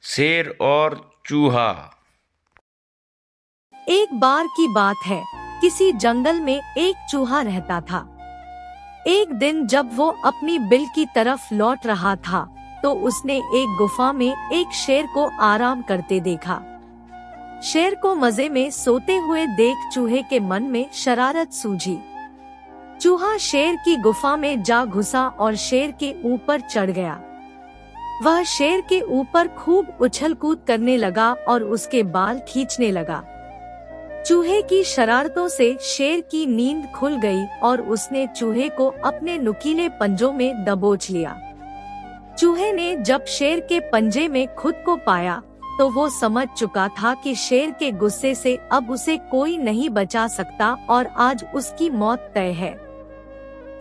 शेर और चूहा। एक बार की बात है, किसी जंगल में एक चूहा रहता था। एक दिन जब वो अपनी बिल की तरफ लौट रहा था, तो उसने एक गुफा में एक शेर को आराम करते देखा। शेर को मजे में सोते हुए देख चूहे के मन में शरारत सूझी। चूहा शेर की गुफा में जा घुसा और शेर के ऊपर चढ़ गया। वह शेर के ऊपर खूब उछल कूद करने लगा और उसके बाल खींचने लगा। चूहे की शरारतों से शेर की नींद खुल गई और उसने चूहे को अपने नुकीले पंजों में दबोच लिया। चूहे ने जब शेर के पंजे में खुद को पाया, तो वो समझ चुका था कि शेर के गुस्से से अब उसे कोई नहीं बचा सकता और आज उसकी मौत तय है।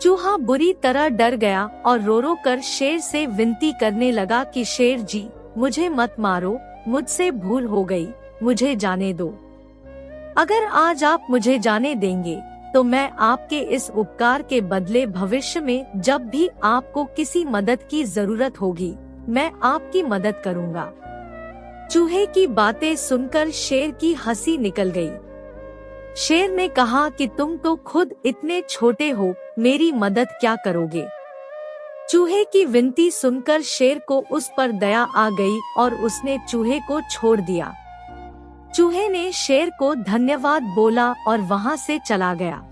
चूहा बुरी तरह डर गया और रो रो कर शेर से विनती करने लगा कि शेर जी, मुझे मत मारो, मुझसे भूल हो गई, मुझे जाने दो। अगर आज आप मुझे जाने देंगे, तो मैं आपके इस उपकार के बदले भविष्य में जब भी आपको किसी मदद की जरूरत होगी, मैं आपकी मदद करूंगा। चूहे की बातें सुनकर शेर की हंसी निकल गई। शेर ने कहा कि तुम तो खुद इतने छोटे हो, मेरी मदद क्या करोगे। चूहे की विनती सुनकर शेर को उस पर दया आ गई और उसने चूहे को छोड़ दिया। चूहे ने शेर को धन्यवाद बोला और वहां से चला गया।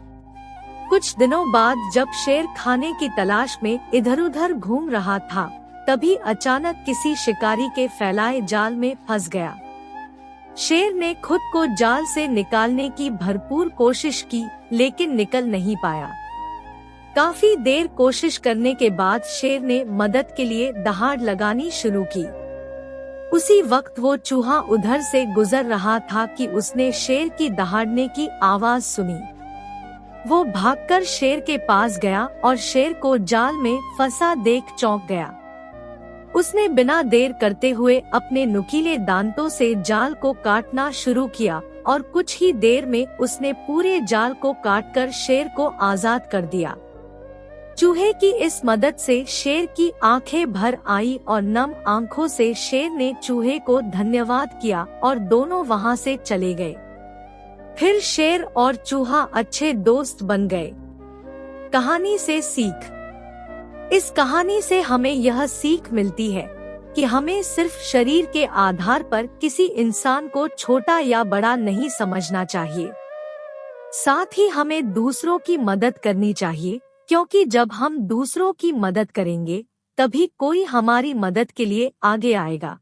कुछ दिनों बाद जब शेर खाने की तलाश में इधर-उधर घूम रहा था, तभी अचानक किसी शिकारी के फैलाए जाल में फंस गया। शेर ने खुद को जाल से निकालने की भरपूर कोशिश की, लेकिन निकल नहीं पाया। काफी देर कोशिश करने के बाद शेर ने मदद के लिए दहाड़ लगानी शुरू की। उसी वक्त वो चूहा उधर से गुजर रहा था कि उसने शेर की दहाड़ने की आवाज सुनी। वो भागकर शेर के पास गया और शेर को जाल में फंसा देख चौंक गया। उसने बिना देर करते हुए अपने नुकीले दांतों से जाल को काटना शुरू किया और कुछ ही देर में उसने पूरे जाल को काटकर शेर को आजाद कर दिया। चूहे की इस मदद से शेर की आंखें भर आई और नम आंखों से शेर ने चूहे को धन्यवाद किया और दोनों वहां से चले गए। फिर शेर और चूहा अच्छे दोस्त बन गए। कहानी से सीख। इस कहानी से हमें यह सीख मिलती है कि हमें सिर्फ शरीर के आधार पर किसी इंसान को छोटा या बड़ा नहीं समझना चाहिए। साथ ही हमें दूसरों की मदद करनी चाहिए, क्योंकि जब हम दूसरों की मदद करेंगे, तभी कोई हमारी मदद के लिए आगे आएगा।